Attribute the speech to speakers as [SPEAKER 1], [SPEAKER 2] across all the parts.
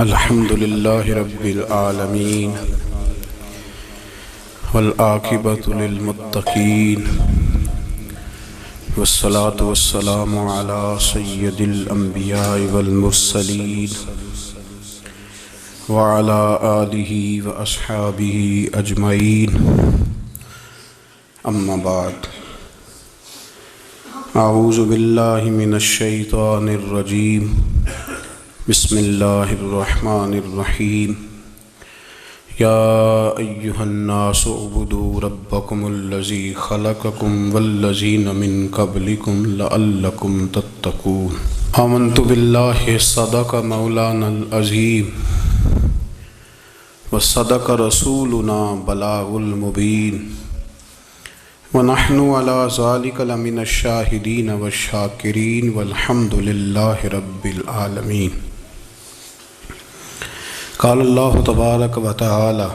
[SPEAKER 1] الحمد لله رب العالمين والعاقبة للمتقين والصلاة والسلام على سيد الأنبياء والمرسلين وعلى آله وأصحابه أجمعين. أما بعد، أعوذ بالله من الشيطان الرجيم. بسم اللہ الرحمن الرحیم. یا ایہا الناس اعبدوا ربکم الذی خلقکم والذین من قبلکم لعلکم تتقون. آمنت باللہ صدق مولانا العظیم وصدق رسولنا بلاغ المبین ونحن على ذلك لمن الشاہدین والشاکرین والحمد للہ رب العالمین. قال اللہ تبارک و تعالی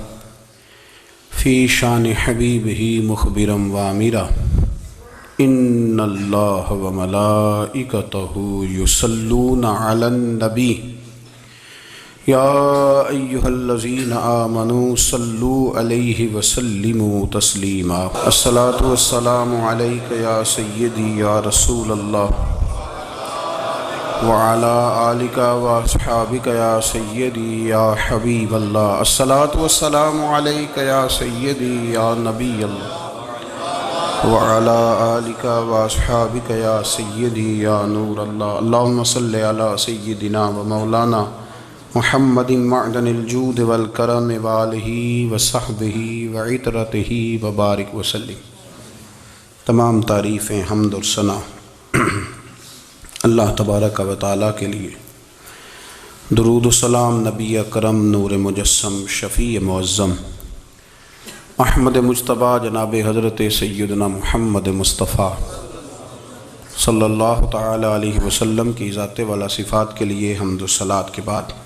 [SPEAKER 1] فی شان حبیبہ مخبرا وامرا ان اللہ وملائکتہ یصلون علی النبی یا ایہا الذین آمنوا صلوا علیہ وسلموا تسلیما. الصلاة والسلام علیک یا سیدی یا رسول اللہ وعلى آلك وأصحابك يا سيدي يا حبيب الله. الصلاة والسلام عليك يا سيدي يا نبي الله وعلى آلك وأصحابك يا سيدي يا نور الله. اللهم صل على سيدنا ومولانا محمد معدن الجود والكرم وآله وصحبه وعطرته وبارك وسلم. تمام تعریفیں حمد اور ثنا اللہ تبارک و تعالیٰ کے لیے. درود و سلام نبی اکرم نور مجسم شفیع معظم احمد مجتبیٰ جناب حضرت سیدنا محمد مصطفیٰ صلی اللہ تعالیٰ علیہ وسلم کی ذات والا صفات کے لیے حمد و صلات کے بعد،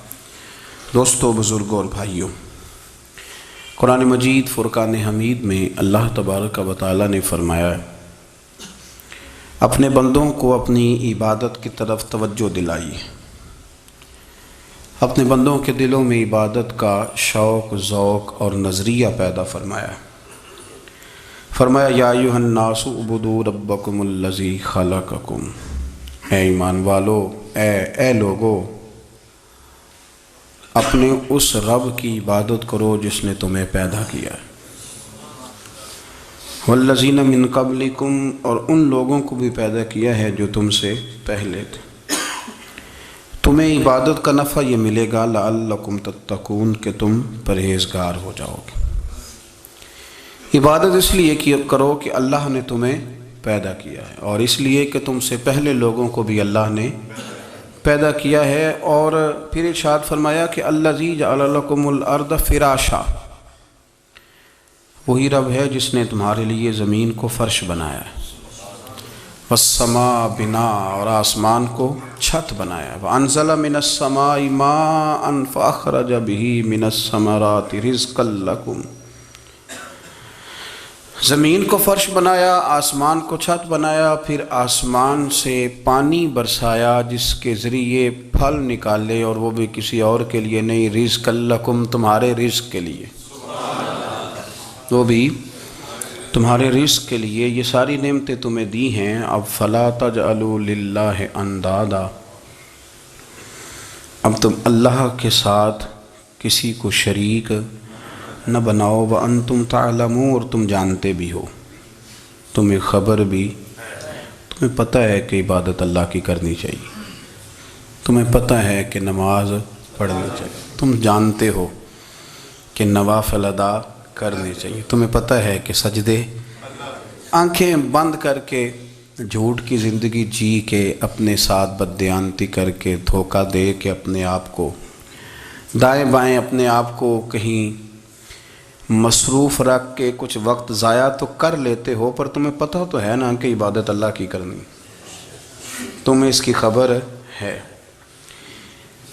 [SPEAKER 1] دوستو، بزرگوں اور بھائیوں، قرآن مجید فرقان حمید میں اللہ تبارک و تعالیٰ نے فرمایا ہے اپنے بندوں کو اپنی عبادت کی طرف توجہ دلائیے. اپنے بندوں کے دلوں میں عبادت کا شوق، ذوق اور نظریہ پیدا فرمایا. فرمایا یا ایھا الناس اعبدوا ربکم الذی خلقکم. اے ایمان والو، اے لوگو، اپنے اس رب کی عبادت کرو جس نے تمہیں پیدا کیا ہے. والذین من قبلکم، اور ان لوگوں کو بھی پیدا کیا ہے جو تم سے پہلے تھے. تمہیں عبادت کا نفع یہ ملے گا لعلکم تتقون، کہ تم پرہیزگار ہو جاؤ گے. عبادت اس لیے کرو کہ اللہ نے تمہیں پیدا کیا ہے، اور اس لیے کہ تم سے پہلے لوگوں کو بھی اللہ نے پیدا کیا ہے. اور پھر ارشاد فرمایا کہ الذی جعل لکم الارض فراشا، وہی رب ہے جس نے تمہارے لیے زمین کو فرش بنایا ہے. والسماء بناء، اور آسمان کو چھت بنایا ہے. وانزل من السماء ماء فاخرج به من الثمرات رزقا لکم. زمین کو فرش بنایا، آسمان کو چھت بنایا، پھر آسمان سے پانی برسایا جس کے ذریعے پھل نکالے، اور وہ بھی کسی اور کے لیے نہیں، رزقا لکم، تمہارے رزق کے لیے، وہ بھی تمہارے رزق کے لیے. یہ ساری نعمتیں تمہیں دی ہیں. اب فلا تجعلوا للہ اندادا، اب تم اللہ کے ساتھ کسی کو شریک نہ بناؤ. وانتم تعلمون، اور تم جانتے بھی ہو، تمہیں خبر بھی، تمہیں پتہ ہے کہ عبادت اللہ کی کرنی چاہیے، تمہیں پتہ ہے کہ نماز پڑھنی چاہیے، تم جانتے ہو کہ نوافل ادا کرنی چاہیے، تمہیں پتہ ہے کہ سجدے آنکھیں بند کر کے جھوٹ کی زندگی جی کے، اپنے ساتھ بددیانتی کر کے، دھوکہ دے کے، اپنے آپ کو دائیں بائیں، اپنے آپ کو کہیں مصروف رکھ کے کچھ وقت ضائع تو کر لیتے ہو، پر تمہیں پتہ تو ہے نا کہ عبادت اللہ کی کرنی، تمہیں اس کی خبر ہے.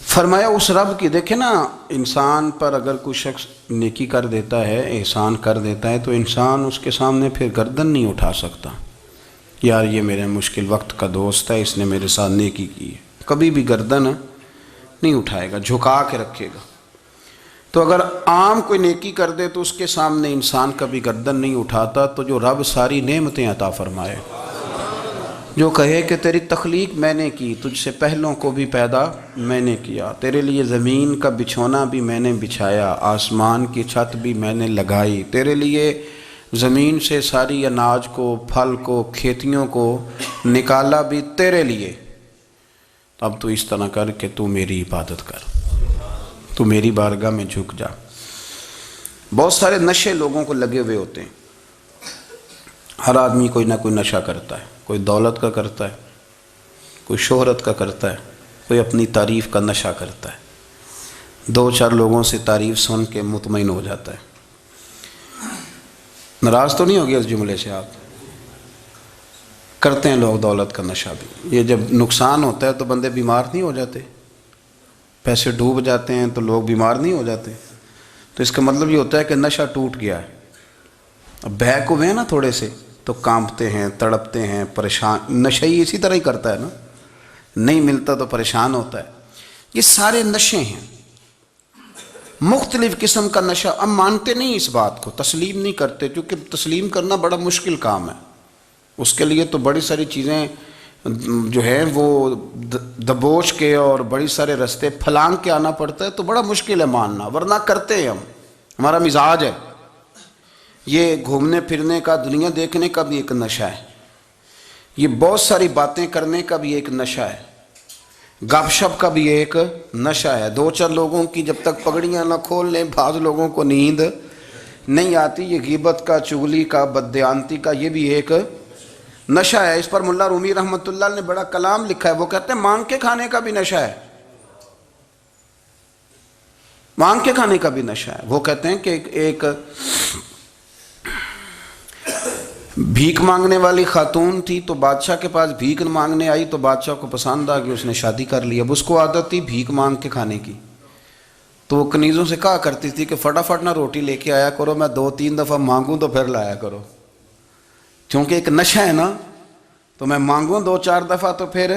[SPEAKER 1] فرمایا اس رب کی. دیکھیں نا، انسان پر اگر کوئی شخص نیکی کر دیتا ہے، احسان کر دیتا ہے، تو انسان اس کے سامنے پھر گردن نہیں اٹھا سکتا. یار یہ میرے مشکل وقت کا دوست ہے، اس نے میرے ساتھ نیکی کی ہے. کبھی بھی گردن نہیں اٹھائے گا، جھکا کے رکھے گا۔ تو اگر عام کوئی نیکی کر دے تو اس کے سامنے انسان کبھی گردن نہیں اٹھاتا، تو جو رب ساری نعمتیں عطا فرمائے، جو کہے کہ تیری تخلیق میں نے کی، تجھ سے پہلوں کو بھی پیدا میں نے کیا، تیرے لیے زمین کا بچھونا بھی میں نے بچھایا، آسمان کی چھت بھی میں نے لگائی، تیرے لیے زمین سے ساری اناج کو، پھل کو، کھیتیوں کو نکالا بھی تیرے لیے، اب تو اس طرح کر کہ تو میری عبادت کر، تو میری بارگاہ میں جھک جا۔ بہت سارے نشے لوگوں کو لگے ہوئے ہوتے ہیں، ہر آدمی کوئی نہ کوئی نشہ کرتا ہے، کوئی دولت کا کرتا ہے، کوئی شہرت کا کرتا ہے، کوئی اپنی تعریف کا نشہ کرتا ہے، دو چار لوگوں سے تعریف سن کے مطمئن ہو جاتا ہے۔ ناراض تو نہیں ہو گیا اس جملے سے؟ آپ کرتے ہیں لوگ دولت کا نشہ بھی، یہ جب نقصان ہوتا ہے تو بندے بیمار نہیں ہو جاتے؟ پیسے ڈوب جاتے ہیں تو لوگ بیمار نہیں ہو جاتے؟ تو اس کا مطلب یہ ہوتا ہے کہ نشہ ٹوٹ گیا ہے۔ اب بہک ہوئے ہیں نا تھوڑے سے تو کانپتے ہیں، تڑپتے ہیں، پریشان۔ نشئی اسی طرح ہی کرتا ہے نا، نہیں ملتا تو پریشان ہوتا ہے۔ یہ سارے نشے ہیں، مختلف قسم کا نشہ۔ اب مانتے نہیں اس بات کو، تسلیم نہیں کرتے، کیونکہ تسلیم کرنا بڑا مشکل کام ہے۔ اس کے لیے تو بڑی ساری چیزیں جو ہیں وہ دبوچ کے اور بڑی سارے رستے پھلانگ کے آنا پڑتا ہے، تو بڑا مشکل ہے ماننا، ورنہ کرتے ہیں ہم، ہمارا مزاج ہے۔ یہ گھومنے پھرنے کا، دنیا دیکھنے کا بھی ایک نشہ ہے، یہ بہت ساری باتیں کرنے کا بھی ایک نشہ ہے، گپ شپ کا بھی ایک نشہ ہے۔ دو چار لوگوں کی جب تک پگڑیاں نہ کھول لیں، بعض لوگوں کو نیند نہیں آتی، یہ غیبت کا، چغلی کا، بددیانتی کا، یہ بھی ایک نشہ ہے۔ اس پر ملا رومی رحمۃ اللہ نے بڑا کلام لکھا ہے، وہ کہتے ہیں مانگ کے کھانے کا بھی نشہ ہے، مانگ کے کھانے کا بھی نشہ ہے۔ وہ کہتے ہیں کہ ایک بھیک مانگنے والی خاتون تھی، تو بادشاہ کے پاس بھیک مانگنے آئی، تو بادشاہ کو پسند آ گئی، اس نے شادی کر لی۔ اب اس کو عادت تھی بھیک مانگ کے کھانے کی، تو وہ کنیزوں سے کہا کرتی تھی کہ فٹافٹ نہ روٹی لے کے آیا کرو، میں 2-3 دفعہ مانگوں تو پھر لایا کرو، کیونکہ ایک نشہ ہے نا، تو میں مانگوں 2-4 دفعہ تو پھر۔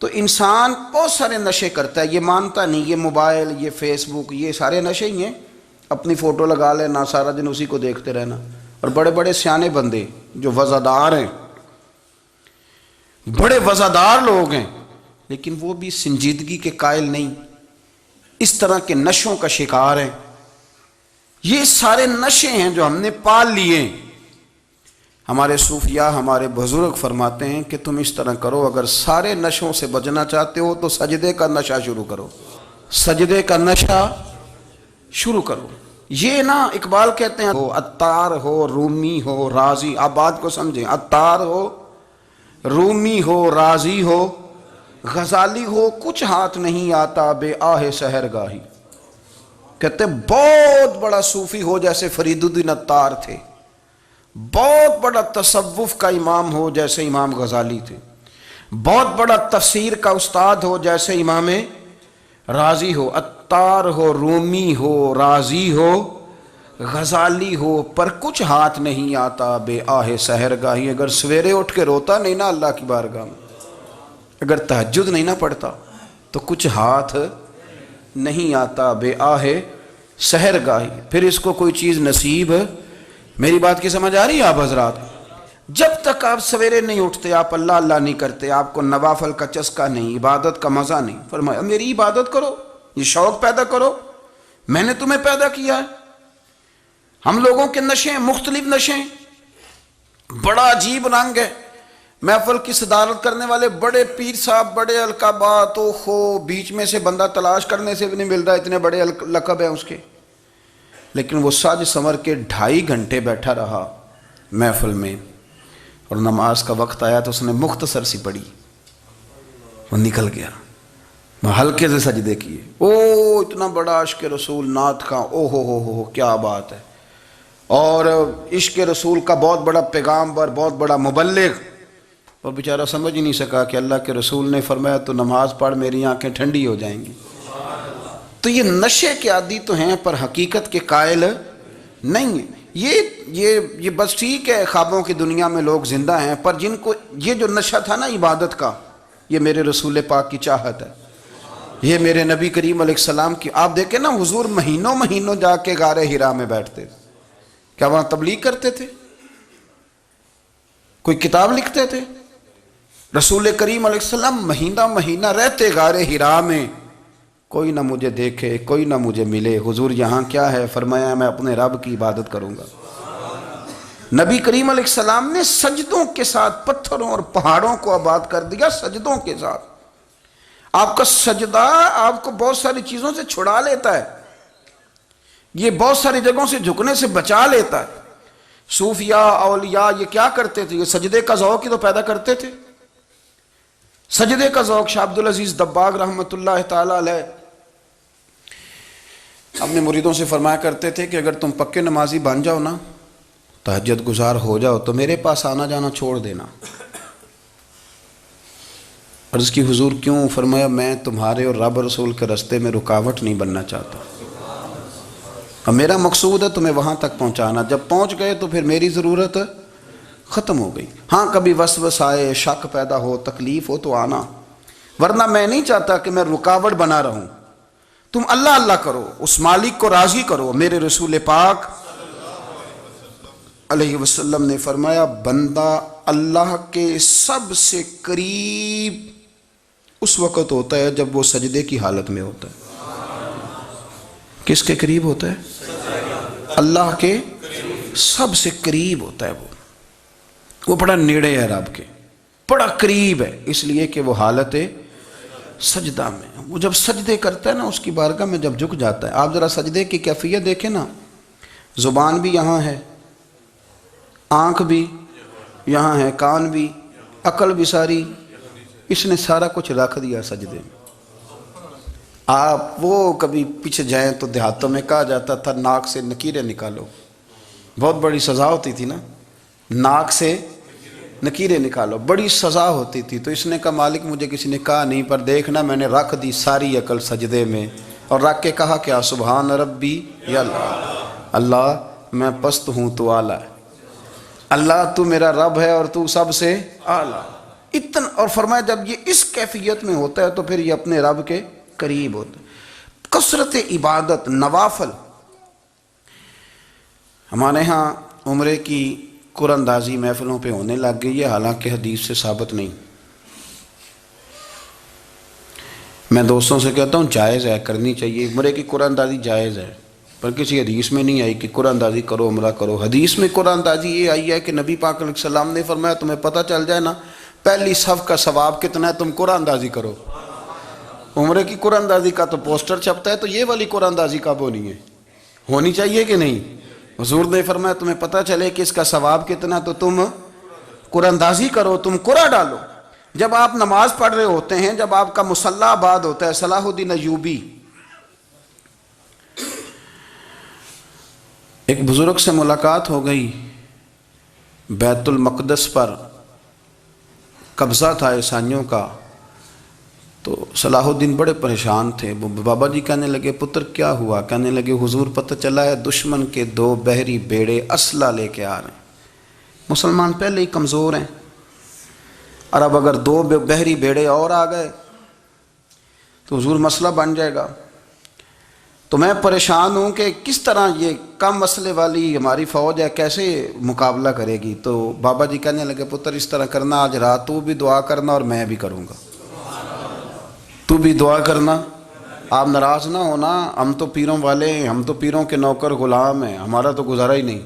[SPEAKER 1] تو انسان بہت سارے نشے کرتا ہے، یہ مانتا نہیں، یہ موبائل، یہ فیس بک، یہ سارے نشے ہی ہیں۔ اپنی فوٹو لگا لینا، سارا دن اسی کو دیکھتے رہنا۔ اور بڑے بڑے سیانے بندے جو وزادار ہیں، بڑے وزادار لوگ ہیں، لیکن وہ بھی سنجیدگی کے قائل نہیں، اس طرح کے نشوں کا شکار ہیں۔ یہ سارے نشے ہیں جو ہم نے پال لیے۔ ہمارے صوفیاء، ہمارے بزرگ فرماتے ہیں کہ تم اس طرح کرو، اگر سارے نشوں سے بچنا چاہتے ہو تو سجدے کا نشہ شروع کرو، سجدے کا نشہ شروع کرو۔ یہ نا اقبال کہتے ہیں، ہو عطار ہو، رومی ہو، رازی، آپ بات کو سمجھیں، عطار ہو، رومی ہو، رازی ہو، غزالی ہو، کچھ ہاتھ نہیں آتا بے آہ سحر گاہی۔ کہتے ہیں بہت بڑا صوفی ہو جیسے فرید الدین عطار تھے، بہت بڑا تصوف کا امام ہو جیسے امام غزالی تھے، بہت بڑا تفسیر کا استاد ہو جیسے امام رازی ہو، عطار ہو، رومی ہو، رازی ہو، غزالی ہو، پر کچھ ہاتھ نہیں آتا بے آہ سحر گاہی۔ اگر سویرے اٹھ کے روتا نہیں نا اللہ کی بارگاہ میں، اگر تہجد نہیں نہ پڑھتا، تو کچھ ہاتھ نہیں آتا بے آہ سحر گاہی۔ پھر اس کو کوئی چیز نصیب، میری بات کی سمجھ آ رہی ہے آپ حضرات؟ جب تک آپ سویرے نہیں اٹھتے، آپ اللہ اللہ نہیں کرتے، آپ کو نوافل کا چسکا نہیں، عبادت کا مزہ نہیں، فرمایا میری عبادت کرو، یہ شوق پیدا کرو، میں نے تمہیں پیدا کیا ہے۔ ہم لوگوں کے نشے، مختلف نشے، بڑا عجیب رنگ ہے۔ محفل کی صدارت کرنے والے بڑے پیر صاحب، بڑے القابات، بیچ میں سے بندہ تلاش کرنے سے بھی نہیں مل رہا، اتنے بڑے لقب ہیں اس کے، لیکن وہ سج سنور کے 2.5 گھنٹے بیٹھا رہا محفل میں، اور نماز کا وقت آیا تو اس نے مختصر سی پڑھی، وہ نکل گیا، ہلکے سے سجدے کیے۔ اتنا بڑا عشق رسول، نعت خواں، ہو کیا بات ہے، اور عشق رسول کا بہت بڑا پیغامبر، بہت بڑا مبلغ، اور بیچارہ سمجھ ہی نہیں سکا کہ اللہ کے رسول نے فرمایا تو نماز پڑھ میری آنکھیں ٹھنڈی ہو جائیں گی۔ تو یہ نشے کے عادی تو ہیں پر حقیقت کے قائل نہیں ہیں۔ یہ بس ٹھیک ہے، خوابوں کی دنیا میں لوگ زندہ ہیں، پر جن کو یہ جو نشہ تھا نا عبادت کا، یہ میرے رسول پاک کی چاہت ہے، یہ میرے نبی کریم علیہ السلام کی، آپ دیکھیں نا حضور مہینوں مہینوں جا کے غار حرا میں بیٹھتے تھے. کیا وہاں تبلیغ کرتے تھے؟ کوئی کتاب لکھتے تھے؟ رسول کریم علیہ السلام مہینہ مہینہ رہتے غار حرا میں. کوئی نہ مجھے دیکھے، کوئی نہ مجھے ملے. حضور یہاں کیا ہے؟ فرمایا میں اپنے رب کی عبادت کروں گا. نبی کریم علیہ السلام نے سجدوں کے ساتھ پتھروں اور پہاڑوں کو آباد کر دیا، سجدوں کے ساتھ. آپ کا سجدہ آپ کو بہت ساری چیزوں سے چھڑا لیتا ہے، یہ بہت ساری جگہوں سے جھکنے سے بچا لیتا ہے. صوفیاء اولیاء یہ کیا کرتے تھے؟ یہ سجدے کا ذوق ہی تو پیدا کرتے تھے. سجدے کا ذوق. شاہ عبدالعزیز دباغ رحمۃ اللہ تعالی علیہ اپنے مریدوں سے فرمایا کرتے تھے کہ اگر تم پکے نمازی بن جاؤ نا، تہجد گزار ہو جاؤ، تو میرے پاس آنا جانا چھوڑ دینا. عرض کی حضور کیوں؟ فرمایا میں تمہارے اور رب رسول کے راستے میں رکاوٹ نہیں بننا چاہتا، اور میرا مقصود ہے تمہیں وہاں تک پہنچانا. جب پہنچ گئے تو پھر میری ضرورت ختم ہو گئی. ہاں کبھی وسوسہ آئے، شک پیدا ہو، تکلیف ہو تو آنا، ورنہ میں نہیں چاہتا کہ میں رکاوٹ بنا رہوں. تم اللہ اللہ کرو، اس مالک کو راضی کرو. میرے رسول پاک علیہ وسلم نے فرمایا بندہ اللہ کے سب سے قریب اس وقت ہوتا ہے جب وہ سجدے کی حالت میں ہوتا ہے. کس کے قریب ہوتا ہے؟ اللہ کے سب سے قریب ہوتا ہے. وہ بڑا نیڑے ہے رب کے، بڑا قریب ہے، اس لیے کہ وہ حالت سجدہ میں. وہ جب سجدے کرتا ہے نا، اس کی بارگاہ میں جب جھک جاتا ہے. آپ ذرا سجدے کی کیفیت دیکھیں نا، زبان بھی یہاں ہے، آنکھ بھی یہاں ہے، کان بھی، عقل بھی ساری، اس نے سارا کچھ رکھ دیا سجدے میں. آپ وہ کبھی پیچھے جائیں تو دیہاتوں میں کہا جاتا تھا ناک سے نکیریں نکالو. بہت بڑی سزا ہوتی تھی نا، ناک سے نکیریں نکالو، بڑی سزا ہوتی تھی. تو اس نے کہا مالک مجھے کسی نے کہا نہیں، پر دیکھنا میں نے رکھ دی ساری عقل سجدے میں، اور رکھ کے کہا کیا؟ سبحان ربی یا اللہ، اللہ میں پست ہوں تو اعلیٰ ہے، اللہ تو میرا رب ہے اور تو سب سے اعلیٰ. اتنا. اور فرمایا جب یہ اس کیفیت میں ہوتا ہے تو پھر یہ اپنے رب کے قریب ہوتا ہے. کثرت عبادت، نوافل. ہمارے ہاں عمرے کی قرآن اندازی محفلوں پہ ہونے لگ گئی ہے، حالانکہ حدیث سے ثابت نہیں. میں دوستوں سے کہتا ہوں جائز ہے، کرنی چاہیے. عمرے کی قرآن اندازی جائز ہے، پر کسی حدیث میں نہیں آئی کہ قرآن اندازی کرو عمرہ کرو. حدیث میں قرآن اندازی یہ آئی ہے کہ نبی پاک علیہ السلام نے فرمایا تمہیں پتہ چل جائے نا پہلی صف کا ثواب کتنا ہے، تم قرآن اندازی کرو. عمرے کی قرآن اندازی کا تو پوسٹر چھپتا ہے، تو یہ والی قرآن اندازی کب ہونی ہے؟ ہونی چاہیے کہ نہیں؟ حضور نے فرمایا تمہیں پتہ چلے کہ اس کا ثواب کتنا، تو تم قرآن اندازی کرو، تم قرآن ڈالو. جب آپ نماز پڑھ رہے ہوتے ہیں، جب آپ کا مصلی آباد ہوتا ہے. صلاح الدین ایوبی ایک بزرگ سے ملاقات ہو گئی، بیت المقدس پر قبضہ تھا عیسائیوں کا. تو صلاح الدین بڑے پریشان تھے. بابا جی کہنے لگے پتر کیا ہوا؟ کہنے لگے حضور پتہ چلا ہے دشمن کے 2 بحری بیڑے اسلحہ لے کے آ رہے ہیں. مسلمان پہلے ہی کمزور ہیں، اور اب اگر 2 بحری بیڑے اور آ گئے تو حضور مسئلہ بن جائے گا. تو میں پریشان ہوں کہ کس طرح یہ کم مسئلے والی ہماری فوج ہے کیسے مقابلہ کرے گی. تو بابا جی کہنے لگے پتر اس طرح کرنا، آج رات تو بھی دعا کرنا اور میں بھی کروں گا. تو بھی دعا کرنا، آپ ناراض نہ ہونا. ہم تو پیروں والے ہیں، ہم تو پیروں کے نوکر غلام ہیں، ہمارا تو گزارا ہی نہیں،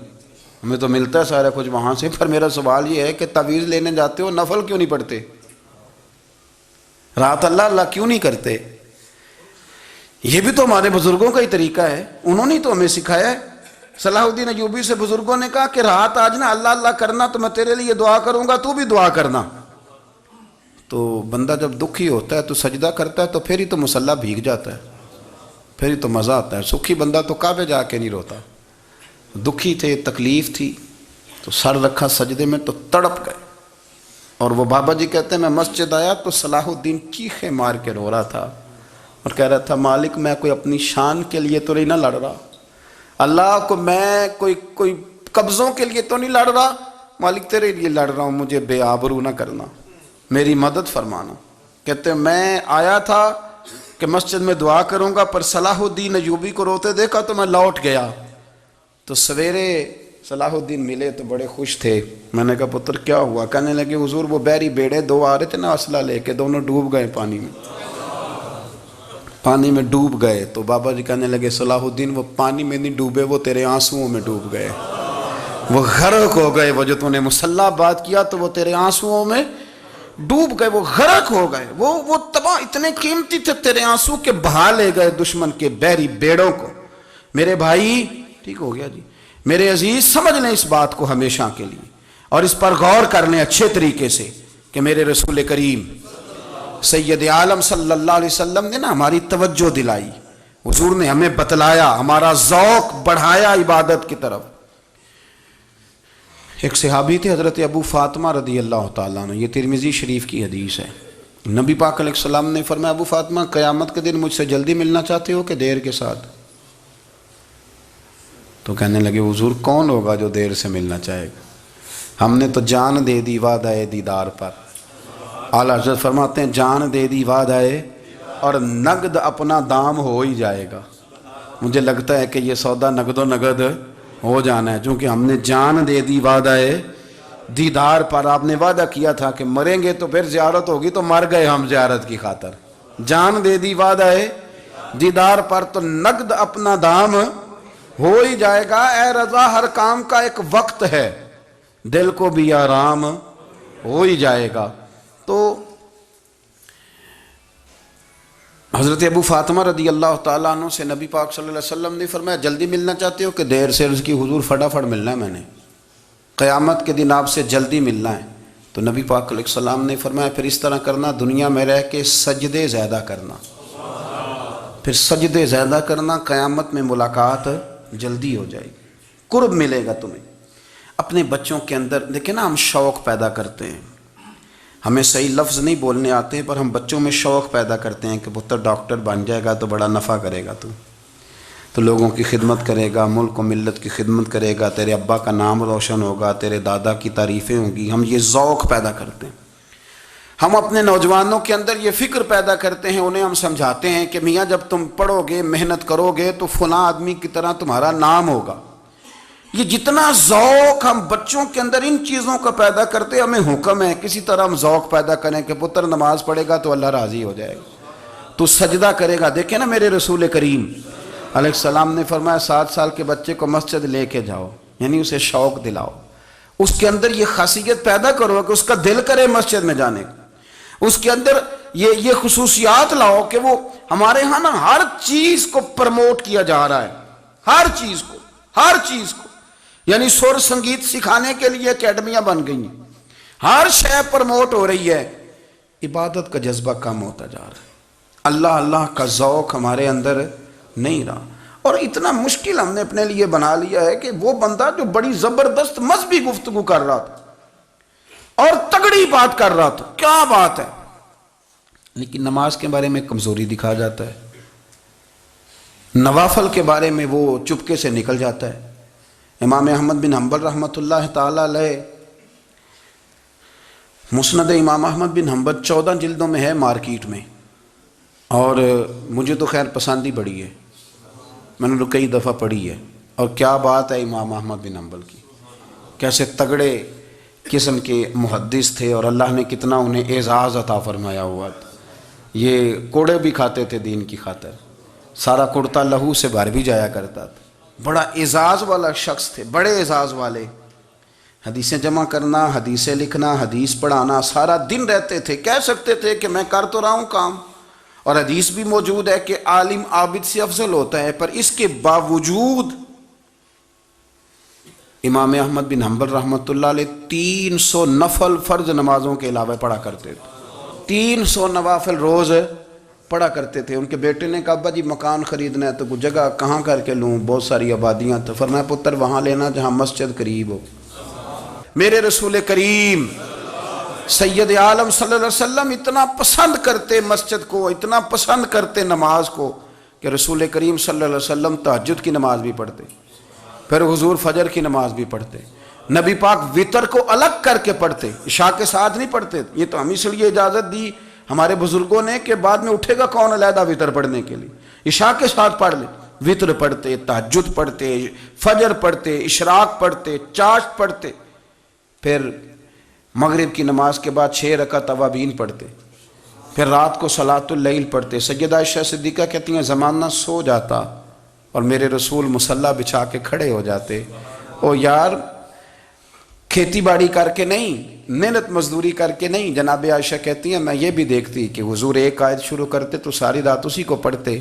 [SPEAKER 1] ہمیں تو ملتا ہے سارا کچھ وہاں سے. پر میرا سوال یہ ہے کہ تعویذ لینے جاتے ہو نفل کیوں نہیں پڑھتے؟ رات اللہ اللہ کیوں نہیں کرتے؟ یہ بھی تو ہمارے بزرگوں کا ہی طریقہ ہے، انہوں نے تو ہمیں سکھایا ہے. صلاح الدین ایوبی سے بزرگوں نے کہا کہ رات آج نا اللہ اللہ کرنا، تو میں تیرے لیے دعا کروں گا، تو بھی دعا کرنا. تو بندہ جب دکھی ہوتا ہے تو سجدہ کرتا ہے، تو پھر ہی تو مصلی بھیگ جاتا ہے، پھر ہی تو مزہ آتا ہے. سکھی بندہ تو کعبے جا کے نہیں روتا. دکھی تھے، تکلیف تھی، تو سر رکھا سجدے میں تو تڑپ گئے. اور وہ بابا جی کہتے ہیں میں مسجد آیا تو صلاح الدین چیخیں مار کے رو رہا تھا اور کہہ رہا تھا مالک میں کوئی اپنی شان کے لیے تو نہیں نہ لڑ رہا، اللہ کو میں کوئی قبضوں کے لیے تو نہیں لڑ رہا، مالک تیرے لیے لڑ رہا ہوں، مجھے بے آبرو نہ کرنا، میری مدد فرمانا. کہتے ہیں میں آیا تھا کہ مسجد میں دعا کروں گا، پر صلاح الدین ایوبی کو روتے دیکھا تو میں لوٹ گیا۔ تو سویرے صلاح الدین ملے تو بڑے خوش تھے۔ میں نے کہا پتر کیا ہوا؟ کہنے لگے حضور وہ بحری بیڑے دو آ رہے تھے نا اسلحہ لے کے، دونوں ڈوب گئے پانی میں ڈوب گئے۔ تو بابا جی کہنے لگے صلاح الدین وہ پانی میں نہیں ڈوبے، وہ تیرے آنسوؤں میں ڈوب گئے، وہ غرق ہو گئے۔ وہ جو تو نے مسلح بات کیا تو وہ تیرے آنسوؤں میں ڈوب گئے، وہ غرق ہو گئے، وہ تباہ، اتنے قیمتی تھے تیرے آنسو کے بہا لے گئے دشمن کے بحری بیڑوں کو۔ میرے بھائی ٹھیک ہو گیا جی، میرے عزیز سمجھ لیں اس بات کو ہمیشہ کے لیے، اور اس پر غور کر لیں اچھے طریقے سے کہ میرے رسول کریم سید عالم صلی اللہ علیہ وسلم نے نا ہماری توجہ دلائی، حضور نے ہمیں بتلایا، ہمارا ذوق بڑھایا عبادت کی طرف۔ ایک صحابی تھے حضرت ابو فاطمہ رضی اللہ تعالیٰ عنہ، یہ ترمذی شریف کی حدیث ہے۔ نبی پاک علیہ السلام نے فرمایا ابو فاطمہ قیامت کے دن مجھ سے جلدی ملنا چاہتے ہو کہ دیر کے ساتھ؟ تو کہنے لگے حضور کون ہوگا جو دیر سے ملنا چاہے گا؟ ہم نے تو جان دے دی وعدہ دیدار پر۔ اعلیٰ حضرت فرماتے ہیں جان دے دی وعدہ اور نقد اپنا دام ہو ہی جائے گا۔ مجھے لگتا ہے کہ یہ سودا نقد و نقد ہو جانا ہے، چونکہ ہم نے جان دے دی وعدہ دیدار پر۔ آپ نے وعدہ کیا تھا کہ مریں گے تو پھر زیارت ہوگی، تو مر گئے ہم زیارت کی خاطر۔ جان دے دی وعدہ دیدار پر، تو نقد اپنا دام ہو ہی جائے گا۔ اے رضا ہر کام کا ایک وقت ہے، دل کو بھی آرام ہو ہی جائے گا۔ تو حضرت ابو فاطمہ رضی اللہ تعالیٰ عنہ سے نبی پاک صلی اللہ علیہ وسلم نے فرمایا جلدی ملنا چاہتے ہو کہ دیر سے؟ عرض کی حضور فٹافٹ ملنا ہے، میں نے قیامت کے دن آپ سے جلدی ملنا ہے۔ تو نبی پاک علیہ السلام نے فرمایا پھر اس طرح کرنا، دنیا میں رہ کے سجدے زیادہ کرنا، پھر سجدے زیادہ کرنا، قیامت میں ملاقات جلدی ہو جائے گی، قرب ملے گا تمہیں۔ اپنے بچوں کے اندر دیکھیں نا، ہم شوق پیدا کرتے ہیں، ہمیں صحیح لفظ نہیں بولنے آتے ہیں، پر ہم بچوں میں شوق پیدا کرتے ہیں کہ پتر ڈاکٹر بن جائے گا تو بڑا نفع کرے گا، تو لوگوں کی خدمت کرے گا، ملک و ملت کی خدمت کرے گا، تیرے ابا کا نام روشن ہوگا، تیرے دادا کی تعریفیں ہوں گی۔ ہم یہ ذوق پیدا کرتے ہیں۔ ہم اپنے نوجوانوں کے اندر یہ فکر پیدا کرتے ہیں، انہیں ہم سمجھاتے ہیں کہ میاں جب تم پڑھو گے، محنت کرو گے تو فلاں آدمی کی طرح تمہارا نام ہوگا۔ یہ جتنا ذوق ہم بچوں کے اندر ان چیزوں کا پیدا کرتے، ہمیں حکم ہے کسی طرح ہم ذوق پیدا کریں کہ پتر نماز پڑھے گا تو اللہ راضی ہو جائے گا، تو سجدہ کرے گا۔ دیکھیں نا میرے رسول کریم علیہ السلام نے فرمایا 7 سال کے بچے کو مسجد لے کے جاؤ، یعنی اسے شوق دلاؤ، اس کے اندر یہ خاصیت پیدا کرو کہ اس کا دل کرے مسجد میں جانے کا، اس کے اندر یہ خصوصیات لاؤ کہ وہ ہمارے ہاں نا ہر چیز کو پرموٹ کیا جا رہا ہے، ہر چیز کو، یعنی سر سنگیت سکھانے کے لیے اکیڈمیاں بن گئی ہیں، ہر شے پرموٹ ہو رہی ہے۔ عبادت کا جذبہ کم ہوتا جا رہا ہے، اللہ کا ذوق ہمارے اندر نہیں رہا، اور اتنا مشکل ہم نے اپنے لیے بنا لیا ہے کہ وہ بندہ جو بڑی زبردست مذہبی گفتگو کر رہا تھا اور تگڑی بات کر رہا تھا، کیا بات ہے، لیکن نماز کے بارے میں کمزوری دکھا جاتا ہے، نوافل کے بارے میں وہ چپکے سے نکل جاتا ہے۔ امام احمد بن حنبل رحمۃ اللہ تعالیٰ علیہ، مسند امام احمد بن حنبل 14 جلدوں میں ہے مارکیٹ میں، اور مجھے تو خیر پسند ہی بڑی ہے، میں نے تو کئی دفعہ پڑھی ہے، اور کیا بات ہے امام احمد بن حنبل کی، کیسے تگڑے قسم کے محدث تھے، اور اللہ نے کتنا انہیں اعزاز عطا فرمایا ہوا تھا۔ یہ کوڑے بھی کھاتے تھے دین کی خاطر، سارا کرتا لہو سے بھر بھی جایا کرتا تھا، بڑا اعزاز والا شخص تھے، بڑے اعزاز والے، حدیثیں جمع کرنا، حدیثیں لکھنا، حدیث پڑھانا، سارا دن رہتے تھے۔ کہہ سکتے تھے کہ میں کر تو رہا ہوں کام، اور حدیث بھی موجود ہے کہ عالم عابد سے افضل ہوتا ہے، پر اس کے باوجود امام احمد بن حنبل رحمۃ اللہ علیہ 300 نفل فرض نمازوں کے علاوہ پڑھا کرتے تھے، 300 نوافل روز پڑھا کرتے تھے۔ ان کے بیٹے نے کہا ابا جی مکان خریدنا ہے تو کوئی جگہ کہاں کر کے لوں، بہت ساری آبادیاں، تو فرمایا پتر وہاں لینا جہاں مسجد قریب ہو۔ میرے رسول کریم سید عالم صلی اللہ علیہ وسلم اتنا پسند کرتے مسجد کو، اتنا پسند کرتے نماز کو، کہ رسول کریم صلی اللہ علیہ وسلم تہجد کی نماز بھی پڑھتے، پھر حضور فجر کی نماز بھی پڑھتے، نبی پاک وتر کو الگ کر کے پڑھتے، عشاء کے ساتھ نہیں پڑھتے۔ یہ تو ہم اس لیے اجازت دی، ہمارے بزرگوں نے کہ بعد میں اٹھے گا کون علیحدہ وطر پڑھنے کے لیے، عشاء کے ساتھ پڑھ لے، وطر پڑھتے، تہجد پڑھتے، فجر پڑھتے، اشراق پڑھتے، چاشت پڑھتے، پھر مغرب کی نماز کے بعد 6 رکعت اوابین پڑھتے، پھر رات کو صلاۃ اللیل پڑھتے۔ سیدہ عائشہ صدیقہ کہتی ہیں زمانہ سو جاتا اور میرے رسول مصلی بچھا کے کھڑے ہو جاتے، او یار کھیتی باڑی کر کے نہیں، محنت مزدوری کر کے نہیں۔ جناب عائشہ کہتی ہیں میں یہ بھی دیکھتی کہ حضور ایک آیت شروع کرتے تو ساری رات اسی کو پڑھتے،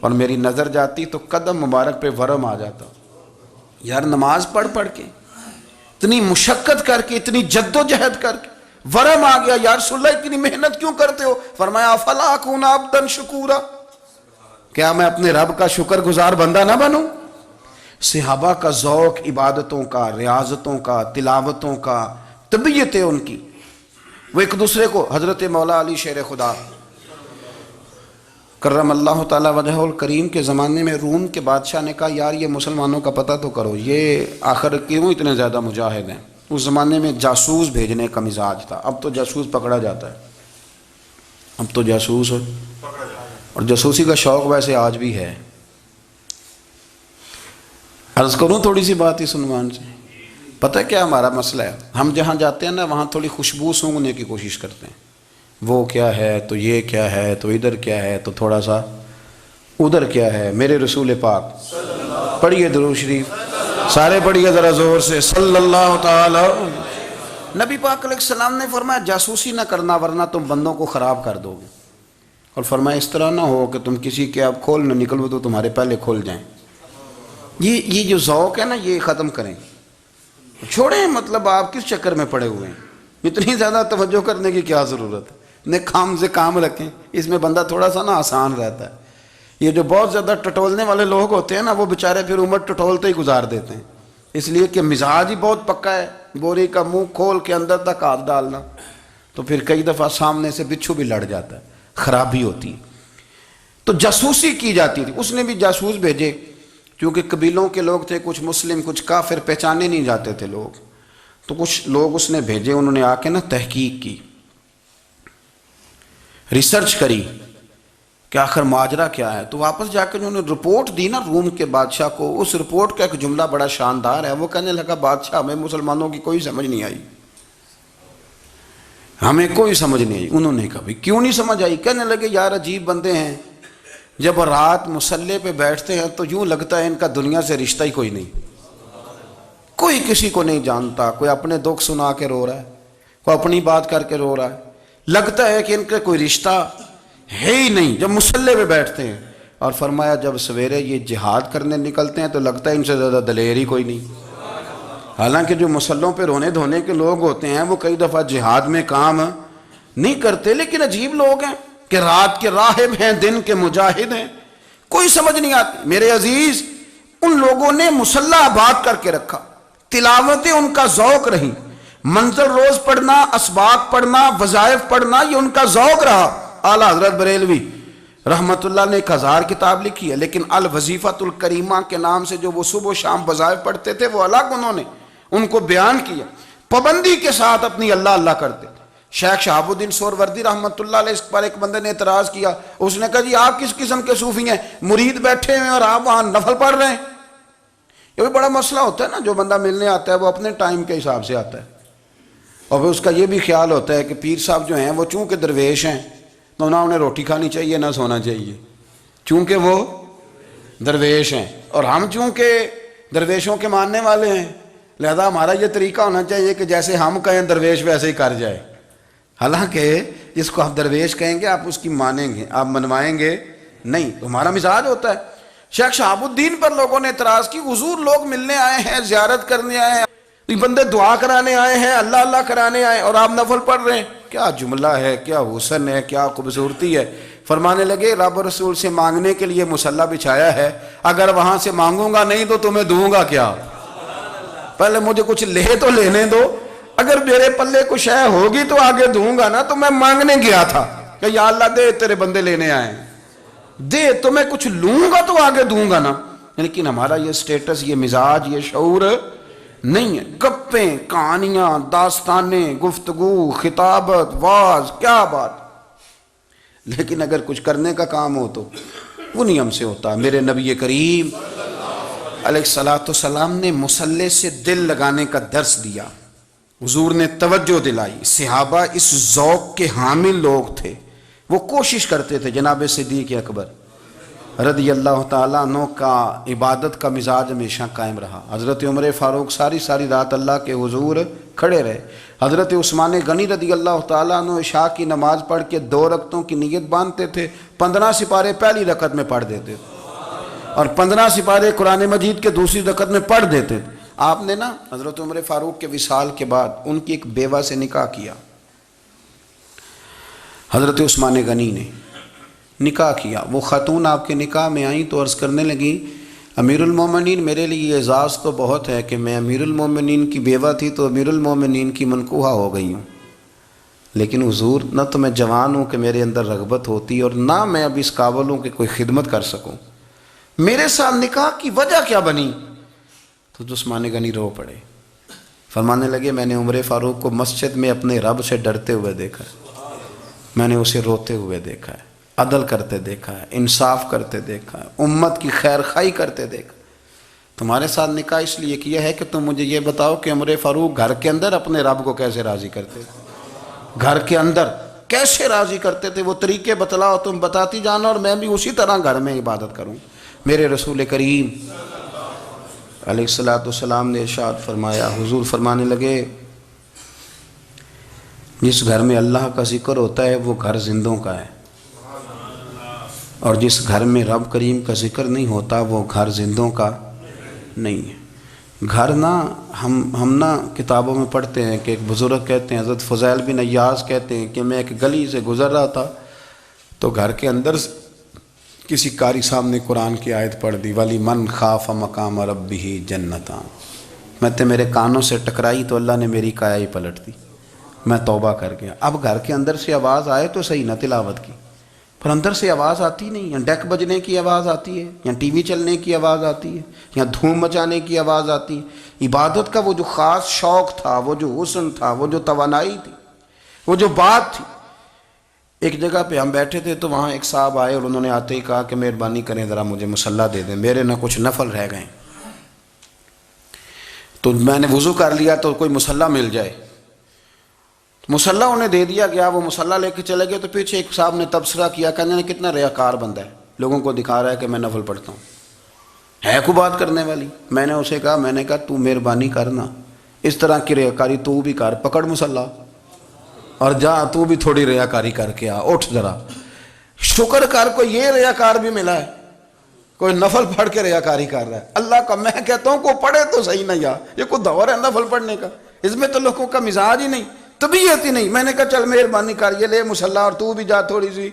[SPEAKER 1] اور میری نظر جاتی تو قدم مبارک پہ ورم آ جاتا۔ یار نماز پڑھ کے اتنی مشقت کر کے، اتنی جد و جہد کر کے ورم آ گیا، یا رسول اللہ اتنی محنت کیوں کرتے ہو؟ فرمایا افلا اکون عبدا شکورا، کیا میں اپنے رب کا شکر گزار بندہ نہ بنوں؟ صحابہ کا ذوق عبادتوں کا، ریاضتوں کا، تلاوتوں کا، طبیعت ہے ان کی، وہ ایک دوسرے کو، حضرت مولا علی شیر خدا کرم اللہ تعالی وجہہ الکریم کے زمانے میں روم کے بادشاہ نے کہا یار یہ مسلمانوں کا پتہ تو کرو، یہ آخر کیوں اتنے زیادہ مجاہد ہیں؟ اس زمانے میں جاسوس بھیجنے کا مزاج تھا، اب تو جاسوس پکڑا جاتا ہے، اب تو جاسوس اور جاسوسی کا شوق ویسے آج بھی ہے۔ عرض کروں تھوڑی سی بات اس عنوان سے، پتہ کیا ہمارا مسئلہ ہے؟ ہم جہاں جاتے ہیں نا وہاں تھوڑی خوشبو سونگھنے کی کوشش کرتے ہیں، وہ کیا ہے تو یہ کیا ہے تو ادھر کیا ہے تو تھوڑا سا ادھر کیا ہے۔ میرے رسول پاک پڑھیے درود شریف، سارے پڑھیے ذرا زور سے، صلی اللہ تعالی۔ نبی پاک علیہ السلام نے فرمایا جاسوسی نہ کرنا ورنہ تم بندوں کو خراب کر دو گے، اور فرمایا اس طرح نہ ہو کہ تم کسی کے آپ کھول نہ نکلو تو تمہارے پہلے کھول جائیں۔ یہ جو ذوق ہے نا یہ ختم کریں، چھوڑیں، مطلب آپ کس چکر میں پڑے ہوئے ہیں؟ اتنی زیادہ توجہ کرنے کی کیا ضرورت ہے؟ نے کام سے کام رکھیں، اس میں بندہ تھوڑا سا نا آسان رہتا ہے۔ یہ جو بہت زیادہ ٹٹولنے والے لوگ ہوتے ہیں نا وہ بیچارے پھر عمر ٹٹولتے ہی گزار دیتے ہیں، اس لیے کہ مزاج ہی بہت پکا ہے، بوری کا منہ کھول کے اندر تک ہاتھ ڈالنا، تو پھر کئی دفعہ سامنے سے بچھو بھی لڑ جاتا ہے، خرابی ہوتی ہے۔ تو جاسوسی کی جاتی تھی، اس نے بھی جاسوس بھیجے، کیونکہ قبیلوں کے لوگ تھے، کچھ مسلم کچھ کافر، پہچانے نہیں جاتے تھے لوگ، تو کچھ لوگ اس نے بھیجے، انہوں نے آ کے نا تحقیق کی، ریسرچ کری کہ آخر ماجرا کیا ہے، تو واپس جا کے انہوں نے رپورٹ دی نا روم کے بادشاہ کو۔ اس رپورٹ کا ایک جملہ بڑا شاندار ہے، وہ کہنے لگا بادشاہ ہمیں مسلمانوں کی کوئی سمجھ نہیں آئی، ہمیں کوئی سمجھ نہیں آئی۔ انہوں نے کہا بھائی کیوں نہیں سمجھ آئی؟ کہنے لگے یار عجیب بندے ہیں، جب رات مصلی پہ بیٹھتے ہیں تو یوں لگتا ہے ان کا دنیا سے رشتہ ہی کوئی نہیں، کوئی کسی کو نہیں جانتا، کوئی اپنے دکھ سنا کے رو رہا ہے، کوئی اپنی بات کر کے رو رہا ہے، لگتا ہے کہ ان کا کوئی رشتہ ہے ہی نہیں جب مصلی پہ بیٹھتے ہیں۔ اور فرمایا جب سویرے یہ جہاد کرنے نکلتے ہیں تو لگتا ہے ان سے زیادہ دلیر ہی کوئی نہیں، حالانکہ جو مصلوں پہ رونے دھونے کے لوگ ہوتے ہیں وہ کئی دفعہ جہاد میں کام نہیں کرتے، لیکن عجیب لوگ ہیں کہ رات کے راہب ہیں، دن کے مجاہد ہیں، کوئی سمجھ نہیں آتی۔ میرے عزیز ان لوگوں نے مصلی آباد کر کے رکھا، تلاوتیں ان کا ذوق رہی، منزل روز پڑھنا، اسباق پڑھنا، وظائف پڑھنا، یہ ان کا ذوق رہا۔ اعلیٰ حضرت بریلوی رحمت اللہ نے 1000 کتاب لکھی ہے، لیکن الوظیفۃ الکریمہ کے نام سے جو وہ صبح و شام وظائف پڑھتے تھے وہ الگ انہوں نے ان کو بیان کیا، پابندی کے ساتھ اپنی اللہ اللہ کرتے تھے۔ شیخ شہاب الدین سہروردی رحمت اللہ علیہ اس پر ایک بندے نے اعتراض کیا، اس نے کہا جی آپ کس قسم کے صوفی ہیں، مرید بیٹھے ہیں اور آپ وہاں نفل پڑھ رہے ہیں؟ یہ بھی بڑا مسئلہ ہوتا ہے نا، جو بندہ ملنے آتا ہے وہ اپنے ٹائم کے حساب سے آتا ہے، اور پھر اس کا یہ بھی خیال ہوتا ہے کہ پیر صاحب جو ہیں وہ چونکہ درویش ہیں تو نہ انہیں روٹی کھانی چاہیے نہ سونا چاہیے، چونکہ وہ درویش ہیں، اور ہم چونکہ درویشوں کے ماننے والے ہیں لہذا ہمارا یہ طریقہ ہونا چاہیے کہ جیسے ہم کہیں درویش ویسے ہی کر جائے، حالانکہ جس کو آپ درویش کہیں گے آپ اس کی مانیں گے، آپ منوائیں گے نہیں، تو ہمارا مزاج ہوتا ہے۔ شیخ شہاب الدین پر لوگوں نے اعتراض کی، حضور لوگ ملنے آئے ہیں، زیارت کرنے آئے ہیں، یہ بندے دعا کرانے آئے ہیں، اللہ اللہ کرانے آئے اور آپ نفل پڑھ رہے ہیں، کیا جملہ ہے، کیا حسن ہے، کیا خوبصورتی ہے۔ فرمانے لگے رب رسول سے مانگنے کے لیے مصلی بچھایا ہے، اگر وہاں سے مانگوں گا نہیں تو تمہیں دوں گا کیا؟ پہلے مجھے کچھ لے تو لینے دو، اگر میرے پلے کچھ ہے ہوگی تو آگے دوں گا نا، تو میں مانگنے گیا تھا کہ یا اللہ دے تیرے بندے لینے آئے ہیں، دے تو میں کچھ لوں گا تو آگے دوں گا نا، لیکن ہمارا یہ سٹیٹس، یہ مزاج، یہ شعور نہیں ہے۔ گپیں، کہانیاں، داستانیں، گفتگو، خطابت، واز، کیا بات، لیکن اگر کچھ کرنے کا کام ہو تو وہ نہیں ہم سے ہوتا۔ میرے نبی کریم علیہ الصلوۃ والسلام نے مصلی سے دل لگانے کا درس دیا، حضور نے توجہ دلائی، صحابہ اس ذوق کے حامل لوگ تھے، وہ کوشش کرتے تھے۔ جناب صدیق اکبر رضی اللہ تعالیٰ عنہ کا عبادت کا مزاج ہمیشہ قائم رہا۔ حضرت عمر فاروق ساری رات اللہ کے حضور کھڑے رہے۔ حضرت عثمان غنی رضی اللہ تعالیٰ عنہ عشاء کی نماز پڑھ کے 2 رکعتوں کی نیت باندھتے تھے، 15 سپارے پہلی رکعت میں پڑھ دیتے تھے اور 15 سپارے قرآن مجید کے دوسری رکعت میں پڑھ دیتے تھے۔ آپ نے نا حضرت عمر فاروق کے وصال کے بعد ان کی ایک بیوہ سے نکاح کیا، حضرت عثمان غنی نے نکاح کیا۔ وہ خاتون آپ کے نکاح میں آئیں تو عرض کرنے لگی، امیر المومنین میرے لیے اعزاز تو بہت ہے کہ میں امیر المومنین کی بیوہ تھی تو امیر المومنین کی منکوحہ ہو گئی ہوں، لیکن حضور نہ تو میں جوان ہوں کہ میرے اندر رغبت ہوتی اور نہ میں اب اس قابل ہوں کہ کوئی خدمت کر سکوں، میرے ساتھ نکاح کی وجہ کیا بنی؟ تو عثمان غنی رو پڑے، فرمانے لگے میں نے عمر فاروق کو مسجد میں اپنے رب سے ڈرتے ہوئے دیکھا ہے، میں نے اسے روتے ہوئے دیکھا ہے، عدل کرتے دیکھا ہے، انصاف کرتے دیکھا ہے، امت کی خیر خواہی کرتے دیکھا۔ تمہارے ساتھ نکاح اس لیے کیا ہے کہ تم مجھے یہ بتاؤ کہ عمر فاروق گھر کے اندر اپنے رب کو کیسے راضی کرتے تھے، گھر کے اندر کیسے راضی کرتے تھے، وہ طریقے بتلاؤ، تم بتاتی جانا اور میں بھی اسی طرح گھر میں عبادت کروں۔ میرے رسول کریم علیہ الصلوۃ والسلام نے ارشاد فرمایا، حضور فرمانے لگے جس گھر میں اللہ کا ذکر ہوتا ہے وہ گھر زندوں کا ہے، اور جس گھر میں رب کریم کا ذکر نہیں ہوتا وہ گھر زندوں کا نہیں ہے۔ گھر نا ہم نا کتابوں میں پڑھتے ہیں کہ ایک بزرگ کہتے ہیں، حضرت فضیل بن عیاض کہتے ہیں کہ میں ایک گلی سے گزر رہا تھا تو گھر کے اندر کسی قاری صاحب نے قرآن کی آیت پڑھ دی، وَلِمَنْ خَافَ مَقَامَ رَبِّهِ جَنَّتَانِ، میں میرے کانوں سے ٹکرائی تو اللہ نے میری کایا ہی پلٹ دی، میں توبہ کر گیا۔ اب گھر کے اندر سے آواز آئے تو صحیح نہ تلاوت کی، پر اندر سے آواز آتی نہیں، یا ڈیک بجنے کی آواز آتی ہے، یا ٹی وی چلنے کی آواز آتی ہے، یا دھوم مچانے کی آواز آتی ہے۔ عبادت کا وہ جو خاص شوق تھا، وہ جو حسن تھا، وہ جو توانائی تھی، وہ جو بات تھی۔ ایک جگہ پہ ہم بیٹھے تھے تو وہاں ایک صاحب آئے اور انہوں نے آتے ہی کہا کہ مہربانی کریں ذرا مجھے مصلی دے دیں، میرے نہ کچھ نفل رہ گئے۔ تو میں نے وضو کر لیا تو کوئی مصلی مل جائے، مصلی انہیں دے دیا گیا، وہ مصلی لے کے چلے گئے تو پیچھے ایک صاحب نے تبصرہ کیا، کہنے کتنا ریاکار بندہ ہے، لوگوں کو دکھا رہا ہے کہ میں نفل پڑھتا ہوں، ہے کوئی بات کرنے والی؟ میں نے اسے کہا تو مہربانی کرنا، اس طرح کی ریاکاری تو بھی کر، پکڑ مصلی اور جا تو بھی تھوڑی ریاکاری کر کے آ، اٹھ ذرا، شکر کر کوئی یہ ریاکار بھی ملا ہے، کوئی نفل پڑھ کے ریاکاری کر رہا ہے۔ اللہ کا میں کہتا ہوں کو پڑھے تو صحیح نہیں، یہ کوئی دور ہے نفل پڑھنے کا؟ اس میں تو لوگوں کا مزاج ہی نہیں، طبیعت ہی نہیں۔ میں نے کہا چل مہربانی کر یہ لے مصلی اور تو بھی جا تھوڑی سی،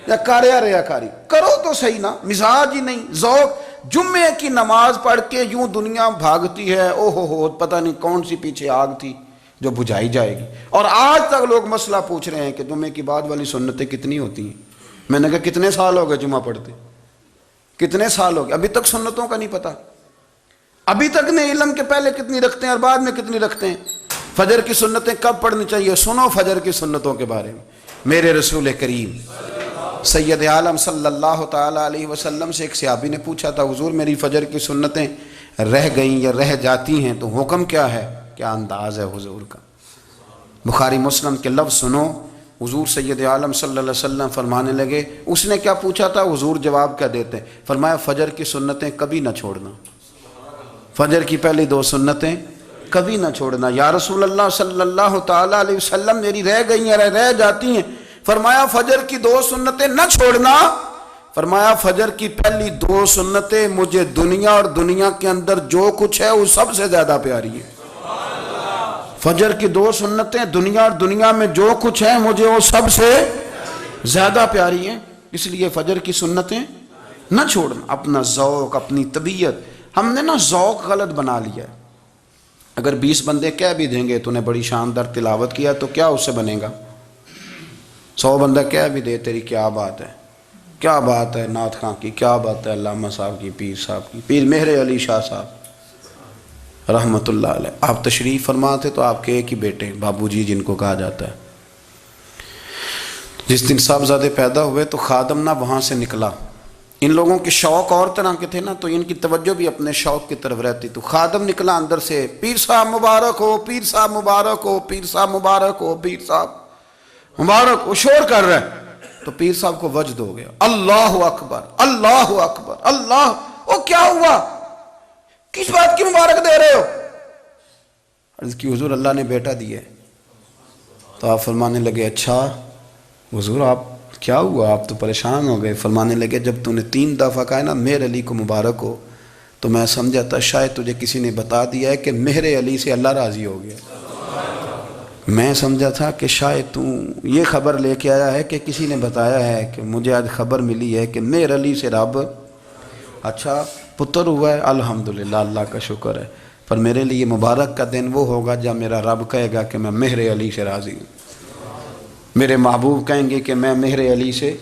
[SPEAKER 1] یا کر یا ریاکاری کرو تو صحیح نا، مزاج ہی نہیں، ذوق۔ جمعے کی نماز پڑھ کے یوں دنیا بھاگتی ہے، او ہو پتہ نہیں کون سی پیچھے آگ تھی جو بجھائی جائے گی، اور آج تک لوگ مسئلہ پوچھ رہے ہیں کہ جمعے کی بعد والی سنتیں کتنی ہوتی ہیں۔ میں نے کہا کتنے سال ہو گئے جمعہ پڑھتے، کتنے سال ہو گئے، ابھی تک سنتوں کا نہیں پتہ، ابھی تک نے علم کے پہلے کتنی رکھتے ہیں اور بعد میں کتنی رکھتے ہیں۔ فجر کی سنتیں کب پڑھنی چاہیے، سنو فجر کی سنتوں کے بارے میں۔ میرے رسول کریم سید عالم صلی اللہ تعالیٰ علیہ وسلم سے ایک صحابی نے پوچھا تھا، حضور میری فجر کی سنتیں رہ گئیں یا رہ جاتی ہیں تو حکم کیا ہے؟ کیا انداز ہے حضور کا؟ بخاری مسلم کے لفظ سنو، حضور سید عالم صلی اللہ علیہ وسلم فرمانے لگے، اس نے کیا پوچھا تھا، حضور جواب کیا دیتے؟ فرمایا فجر کی سنتیں کبھی نہ چھوڑنا، فجر کی پہلی 2 سنتیں کبھی نہ چھوڑنا۔ یا رسول اللہ صلی اللہ تعالیٰ علیہ وسلم میری رہ گئی ہیں، رہ جاتی ہیں، فرمایا فجر کی 2 سنتیں نہ چھوڑنا، فرمایا فجر کی پہلی 2 سنتیں مجھے دنیا اور دنیا کے اندر جو کچھ ہے وہ سب سے زیادہ پیاری ہے۔ فجر کی 2 سنتیں دنیا اور دنیا میں جو کچھ ہے مجھے وہ سب سے زیادہ پیاری ہیں، اس لیے فجر کی سنتیں نہ چھوڑنا۔ اپنا ذوق، اپنی طبیعت، ہم نے نا ذوق غلط بنا لیا ہے۔ اگر 20 بندے کہہ بھی دیں گے تو نے بڑی شاندار تلاوت کیا تو کیا اس سے بنے گا؟ 100 بندہ کہہ بھی دے تیری کیا بات ہے، کیا بات ہے نعت خاں کی، کیا بات ہے علامہ صاحب کی، پیر صاحب کی، پیر مہر علی شاہ صاحب رحمۃ اللہ علیہ، آپ تشریف فرما تھے تو آپ کے ایک ہی بیٹے بابو جی جن کو کہا جاتا ہے، جس دن صاحبزادے پیدا ہوئے تو خادم نہ وہاں سے نکلا. ان لوگوں کے شوق اور طرح کے تھے نا، تو ان کی توجہ بھی اپنے شوق کی طرف رہتی. تو خادم نکلا اندر سے، پیر صاحب مبارک ہو، پیر صاحب مبارک ہو، پیر صاحب مبارک ہو، پیر صاحب مبارک ہو، شور کر رہے ہیں. تو پیر صاحب کو وجد ہو گیا، اللہ اکبر اللہ اکبر اللہ. او کیا ہوا، کس بات کی مبارک دے رہے ہو؟ عرض کی حضور اللہ نے بیٹا دیا ہے. تو آپ فرمانے لگے اچھا حضور آپ کیا ہوا، آپ تو پریشان ہو گئے. فرمانے لگے جب تو نے 3 دفعہ کہا نا مہر علی کو مبارک ہو، تو میں سمجھا تھا شاید تجھے کسی نے بتا دیا ہے کہ مہر علی سے اللہ راضی ہو گیا. میں سمجھا تھا کہ شاید تو یہ خبر لے کے آیا ہے کہ کسی نے بتایا ہے کہ مجھے آج خبر ملی ہے کہ مہر علی سے رب اچھا پتر ہوا ہے. الحمدللہ اللہ کا شکر ہے. پر میرے لیے مبارک کا دن وہ ہوگا جب میرا رب کہے گا کہ میں مہر علی سے راضی ہوں. میرے محبوب کہیں گے کہ میں مہر علی سے.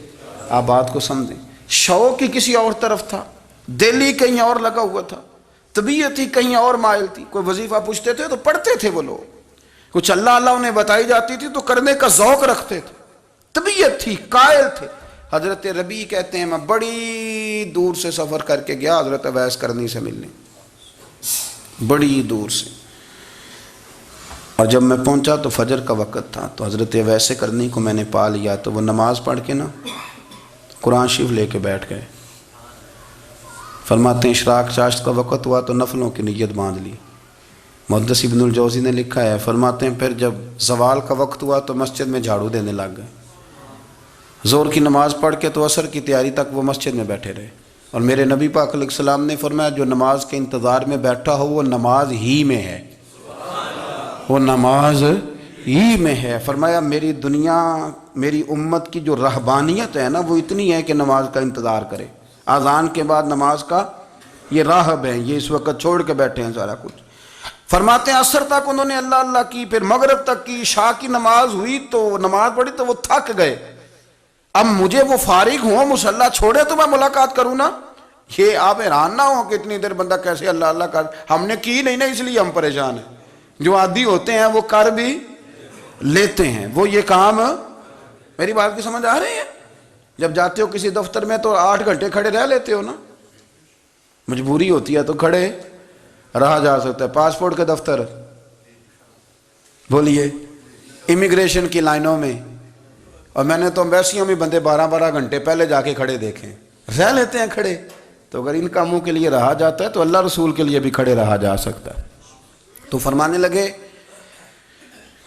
[SPEAKER 1] آپ بات کو سمجھیں، شوق ہی کسی اور طرف تھا، دل ہی کہیں اور لگا ہوا تھا، طبیعت ہی کہیں اور مائل تھی. کوئی وظیفہ پوچھتے تھے تو پڑھتے تھے وہ لوگ، کچھ اللہ اللہ انہیں بتائی جاتی تھی تو کرنے کا ذوق رکھتے تھے، طبیعت تھی، قائل تھے. حضرت ربیع کہتے ہیں میں بڑی دور سے سفر کر کے گیا حضرت اویس کرنی سے ملنے، بڑی دور سے. اور جب میں پہنچا تو فجر کا وقت تھا. تو حضرت اویس کرنی کو میں نے پا لیا. تو وہ نماز پڑھ کے نا قرآن شریف لے کے بیٹھ گئے. فرماتے ہیں اشراق چاشت کا وقت ہوا تو نفلوں کی نیت باندھ لی. محدث ابن الجوزی نے لکھا ہے، فرماتے ہیں پھر جب زوال کا وقت ہوا تو مسجد میں جھاڑو دینے لگ گئے. زور کی نماز پڑھ کے تو عصر کی تیاری تک وہ مسجد میں بیٹھے رہے. اور میرے نبی پاک علیہ السلام نے فرمایا جو نماز کے انتظار میں بیٹھا ہو وہ نماز ہی میں ہے، وہ نماز ہی میں ہے. فرمایا میری دنیا میری امت کی جو رہبانیت ہے نا وہ اتنی ہے کہ نماز کا انتظار کرے. اذان کے بعد نماز کا یہ راہب ہیں، یہ اس وقت چھوڑ کے بیٹھے ہیں سارا کچھ. فرماتے ہیں عصر تک انہوں نے اللہ اللہ کی، پھر مغرب تک کی، عشاء کی نماز ہوئی تو نماز پڑھی تو وہ تھک گئے. اب مجھے وہ فارغ ہوں مصلی چھوڑے تو میں ملاقات کروں نا. یہ آپ حیران نہ ہو کہ اتنی دیر بندہ کیسے اللہ اللہ کر. ہم نے کی نہیں نا اس لیے ہم پریشان ہیں. جو عادی ہوتے ہیں وہ کر بھی لیتے ہیں. وہ یہ کام، میری بات کی سمجھ آ رہی ہے؟ جب جاتے ہو کسی دفتر میں تو 8 گھنٹے کھڑے رہ لیتے ہو نا، مجبوری ہوتی ہے تو کھڑے رہا جا سکتا ہے. پاسپورٹ کے دفتر بولیے، امیگریشن کی لائنوں میں، اور میں نے تو امبیسیوں میں بندے 12 گھنٹے پہلے جا کے کھڑے دیکھیں، رہ لیتے ہیں کھڑے. تو اگر ان کاموں کے لیے رہا جاتا ہے تو اللہ رسول کے لیے بھی کھڑے رہا جا سکتا ہے. تو فرمانے لگے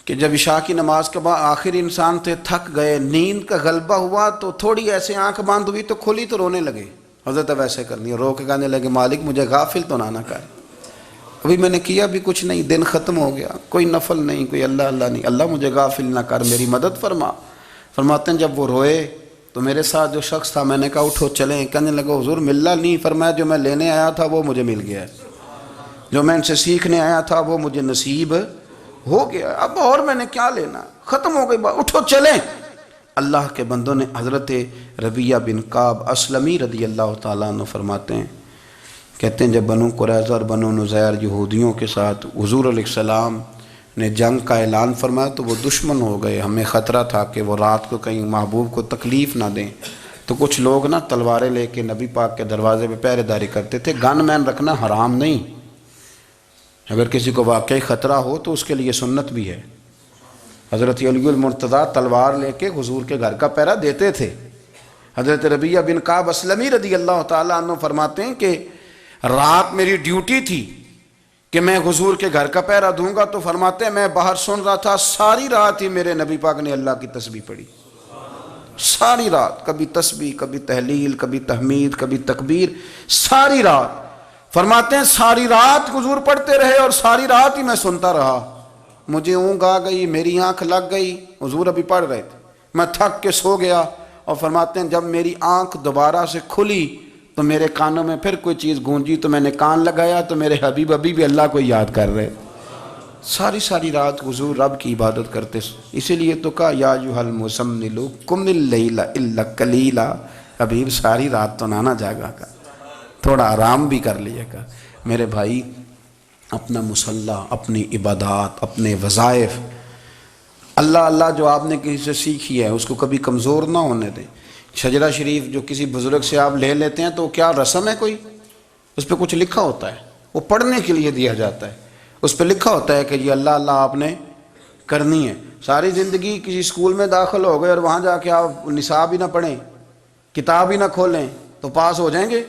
[SPEAKER 1] کہ جب عشاء کی نماز کے بعد آخر انسان تھے، تھک گئے، نیند کا غلبہ ہوا تو تھوڑی ایسے آنکھ بند ہوئی تو کھلی تو رونے لگے. حضرت ویسے کرنی رو کے کہنے لگے مالک مجھے غافل تو نہ کر، ابھی میں نے کیا بھی کچھ نہیں، دن ختم ہو گیا، کوئی نفل نہیں، کوئی اللہ اللہ نہیں، اللہ مجھے غافل نہ کر، میری مدد فرما. فرماتے ہیں جب وہ روئے تو میرے ساتھ جو شخص تھا میں نے کہا اٹھو چلیں. کہنے لگا حضور ملا نہیں. فرمایا جو میں لینے آیا تھا وہ مجھے مل گیا ہے، جو میں ان سے سیکھنے آیا تھا وہ مجھے نصیب ہو گیا، اب اور میں نے کیا لینا، ختم ہو گئی بات، اٹھو چلیں. اللہ کے بندوں نے حضرت ربیعہ بن کعب اسلمی رضی اللہ تعالیٰ عنہ فرماتے ہیں، کہتے ہیں جب بنو قریظہ اور بنو نذیر یہودیوں کے ساتھ حضور علیہ السلام نے جنگ کا اعلان فرمایا تو وہ دشمن ہو گئے. ہمیں خطرہ تھا کہ وہ رات کو کہیں محبوب کو تکلیف نہ دیں. تو کچھ لوگ نا تلواریں لے کے نبی پاک کے دروازے پہ پہرے داری کرتے تھے. گن مین رکھنا حرام نہیں، اگر کسی کو واقعی خطرہ ہو تو اس کے لیے سنت بھی ہے. حضرت علی المرتضیٰ تلوار لے کے حضور کے گھر کا پہرا دیتے تھے. حضرت ربیعہ بن کعب اسلمی رضی اللہ تعالیٰ عنہ فرماتے ہیں کہ رات میری ڈیوٹی تھی کہ میں حضور کے گھر کا پہرا دوں گا. تو فرماتے ہیں میں باہر سن رہا تھا، ساری رات ہی میرے نبی پاک نے اللہ کی تسبیح پڑھی، ساری رات، کبھی تسبیح، کبھی تحلیل، کبھی تحمید، کبھی تکبیر، ساری رات. فرماتے ہیں ساری رات حضور پڑھتے رہے اور ساری رات ہی میں سنتا رہا. مجھے اونگ آ گئی، میری آنکھ لگ گئی، حضور ابھی پڑھ رہے تھے، میں تھک کے سو گیا. اور فرماتے ہیں جب میری آنکھ دوبارہ سے کھلی تو میرے کانوں میں پھر کوئی چیز گونجی تو میں نے کان لگایا تو میرے حبیب ابھی بھی اللہ کو یاد کر رہے. ساری رات حضور رب کی عبادت کرتے. اسی لیے تو کہا یا ایھا المزمل قم اللیل الا قلیلا. حبیب ساری رات تو نہ جاگا کر، تھوڑا آرام بھی کر لیا کر. میرے بھائی اپنا مصلی، اپنی عبادات، اپنے وظائف اللہ اللہ جو آپ نے کسی سے سیکھی ہے اس کو کبھی کمزور نہ ہونے دیں۔ شجرہ شریف جو کسی بزرگ سے آپ لے لیتے ہیں تو کیا رسم ہے کوئی؟ اس پہ کچھ لکھا ہوتا ہے، وہ پڑھنے کے لیے دیا جاتا ہے، اس پہ لکھا ہوتا ہے کہ یہ اللہ اللہ آپ نے کرنی ہے۔ ساری زندگی کسی اسکول میں داخل ہو گئے اور وہاں جا کے آپ نصاب ہی نہ پڑھیں، کتاب ہی نہ کھولیں تو پاس ہو جائیں گے؟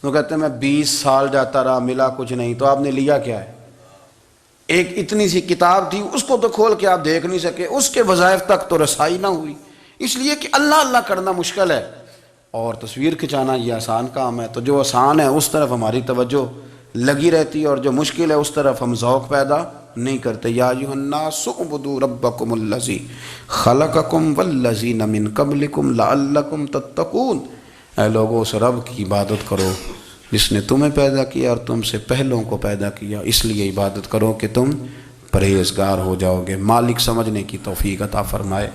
[SPEAKER 1] وہ کہتے ہیں میں 20 سال جاتا رہا ملا کچھ نہیں، تو آپ نے لیا کیا ہے؟ ایک اتنی سی کتاب تھی، اس کو تو کھول کے آپ دیکھ نہیں سکے، اس کے وظائف تک تو رسائی نہ ہوئی، اس لیے کہ اللہ اللہ کرنا مشکل ہے اور تصویر کھنچانا یہ آسان کام ہے۔ تو جو آسان ہے اس طرف ہماری توجہ لگی رہتی ہے اور جو مشکل ہے اس طرف ہم ذوق پیدا نہیں کرتے۔ یا ایھا الناس اعبدوا ربکم الذی خلقکم والذین من قبلکم لعلکم تتقون، اے لوگو اس رب کی عبادت کرو جس نے تمہیں پیدا کیا اور تم سے پہلوں کو پیدا کیا، اس لیے عبادت کرو کہ تم پرہیزگار ہو جاؤ گے۔ مالک سمجھنے کی توفیق عطا فرمائے۔